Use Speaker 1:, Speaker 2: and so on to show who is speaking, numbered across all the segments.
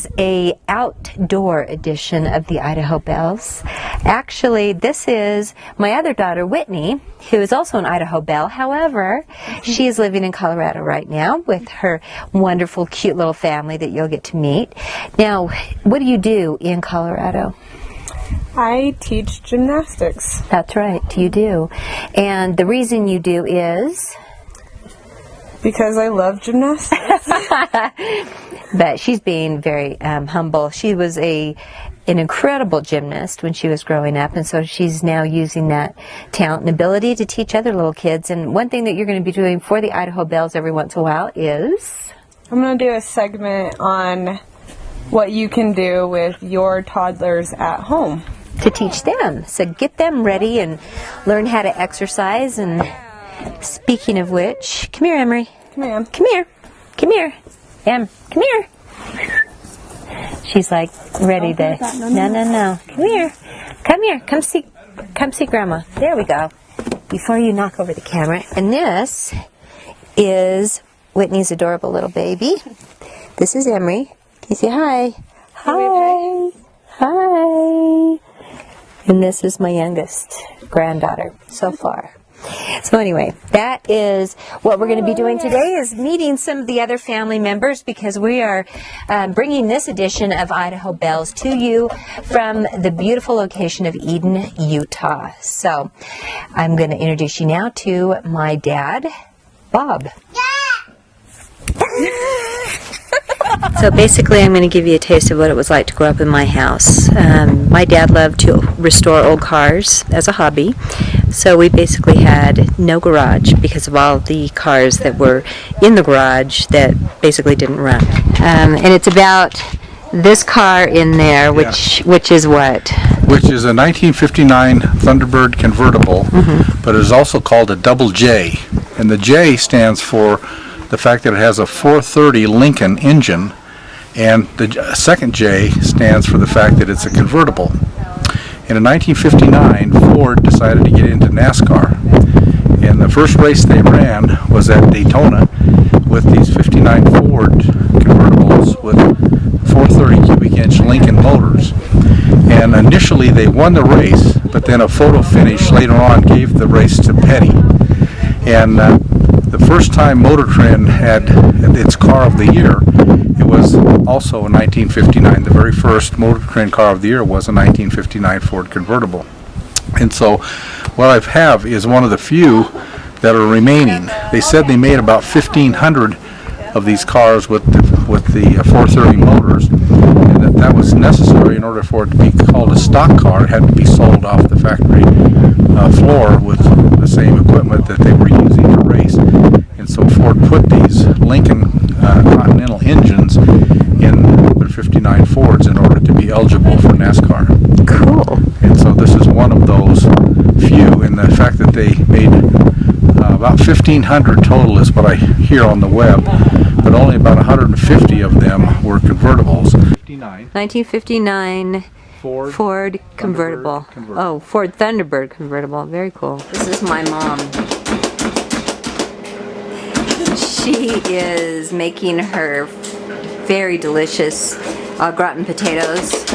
Speaker 1: is a outdoor edition of the Idaho Bells. Actually, this is my other daughter, Whitney, who is also an Idaho Belle. However, she is living in Colorado right now with her wonderful, cute little family that you'll get to meet. Now, what do you do in Colorado?
Speaker 2: I teach gymnastics.
Speaker 1: That's right, you do. And the reason you do is?
Speaker 2: Because I love gymnastics.
Speaker 1: But she's being very humble. She was an incredible gymnast when she was growing up, and so she's now using that talent and ability to teach other little kids. And one thing that you're going to be doing for the Idaho Bells every once in a while is?
Speaker 2: I'm going to do a segment on what you can do with your toddlers at home.
Speaker 1: To teach them. So get them ready and learn how to exercise. And speaking of which, come here, Emery.
Speaker 2: Come here.
Speaker 1: Come here. Come here. Em, come here. She's like ready to. No. Come here. Come here. Come see Grandma. There we go. Before you knock over the camera. And this is Whitney's adorable little baby. This is Emery. Can you say hi? Hi. Hi. And this is my youngest granddaughter so far. So anyway, that is what we're going to be doing today, is meeting some of the other family members, because we are bringing this edition of Idaho Bells to you from the beautiful location of Eden, Utah. So I'm going to introduce you now to my dad, Bob. So basically, I'm going to give you a taste of what it was like to grow up in my house. My dad loved to restore old cars as a hobby, so we basically had no garage because of all the cars that were in the garage that basically didn't run. And it's about this car in there, which is what?
Speaker 3: Which is a 1959 Thunderbird convertible, but it is also called a double J. And the J stands for the fact that it has a 430 Lincoln engine, and the second J stands for the fact that it's a convertible. And in 1959, Ford decided to get into NASCAR, and the first race they ran was at Daytona with these 59 Ford convertibles with 430 cubic inch Lincoln motors. And initially they won the race, but then a photo finish later on gave the race to Petty. And the first time Motor Trend had its car of the year, it was also in 1959. The very first Motor Trend car of the year was a 1959 Ford convertible. And so what I have is one of the few that are remaining. They said they made about 1,500 of these cars with the 430 motors, and that was necessary in order for it to be called a stock car. It had to be sold off the factory floor with the same equipment that they were using to race. And so Ford put these Lincoln Continental engines in their 59 Fords in order to be eligible for NASCAR.
Speaker 1: Cool.
Speaker 3: And so this is one of those few, and the fact that they made about 1,500 total is what I hear on the web, but only about 150 of them were convertibles.
Speaker 1: 1959 Ford convertible. Oh, Ford Thunderbird convertible. Very cool. This is my mom. She is making her very delicious gratin potatoes.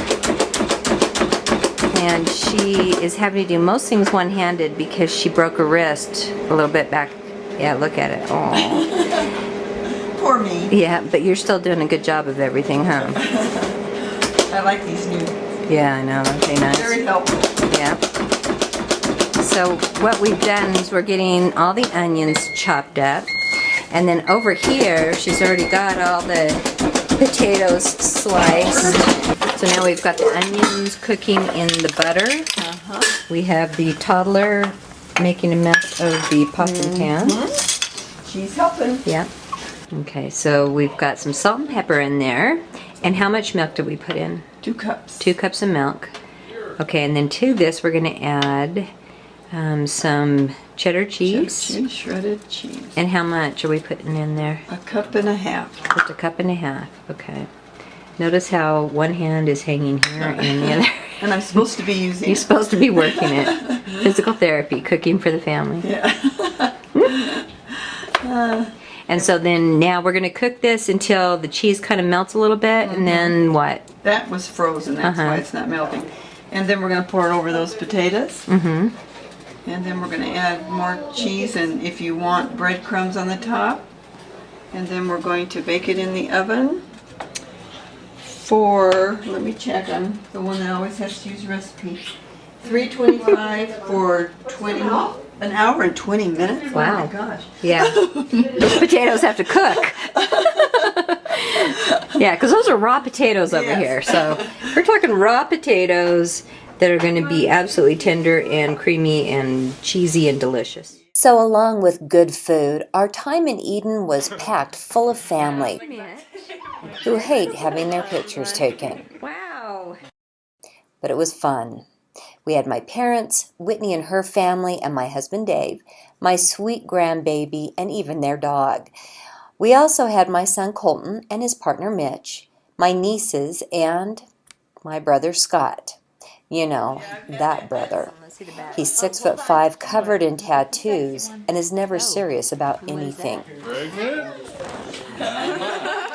Speaker 1: And she is having to do most things one-handed because she broke her wrist a little bit back. Yeah, look at it. Oh.
Speaker 4: Poor me.
Speaker 1: Yeah, but you're still doing a good job of everything, huh?
Speaker 4: I like these new.
Speaker 1: Yeah, I know. Aren't they nice?
Speaker 4: Very helpful.
Speaker 1: Yeah. So what we've done is we're getting all the onions chopped up. And then over here, she's already got all the potatoes sliced. So now we've got the onions cooking in the butter. We have the toddler making a mess of the pots and pans.
Speaker 4: She's helping.
Speaker 1: Yeah. Okay, so we've got some salt and pepper in there. And how much milk did we put in?
Speaker 4: 2 cups.
Speaker 1: 2 cups of milk. Okay, and then to this we're going to add some cheddar cheese.
Speaker 4: Cheddar cheese, shredded cheese.
Speaker 1: And how much are we putting in there?
Speaker 4: 1.5 cups.
Speaker 1: Just 1.5 cups. Okay. Notice how one hand is hanging here and the other.
Speaker 4: And I'm supposed to be using
Speaker 1: You're supposed to be working it. Physical therapy, cooking for the family.
Speaker 4: Yeah.
Speaker 1: And so then now we're going to cook this until the cheese kind of melts a little bit, and then what?
Speaker 4: That was frozen, that's why it's not melting. And then we're going to pour it over those potatoes.
Speaker 1: Mm-hmm.
Speaker 4: And then we're going to add more cheese, and if you want breadcrumbs on the top. And then we're going to bake it in the oven for, let me check on the one that always has to use recipe, 325 for an hour and 20 minutes.
Speaker 1: Wow.
Speaker 4: Oh my gosh.
Speaker 1: Yeah. Those potatoes have to cook. Yeah, because those are raw potatoes over here. So we're talking raw potatoes that are going to be absolutely tender and creamy and cheesy and delicious.
Speaker 5: So along with good food, our time in Eden was packed full of family who hate having their pictures taken.
Speaker 1: Wow.
Speaker 5: But it was fun. We had my parents, Whitney and her family, and my husband Dave, my sweet grandbaby, and even their dog. We also had my son Colton and his partner Mitch, my nieces, and my brother Scott. You know, that brother. He's 6'5", covered in tattoos, and is never serious about anything.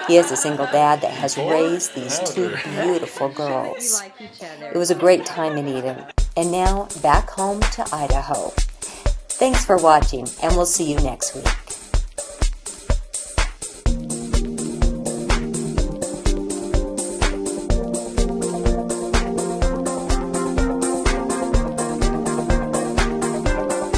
Speaker 5: He is a single dad that has raised these two beautiful girls. It was a great time in Eden, and now back home to Idaho. Thanks for watching, and we'll see you next week.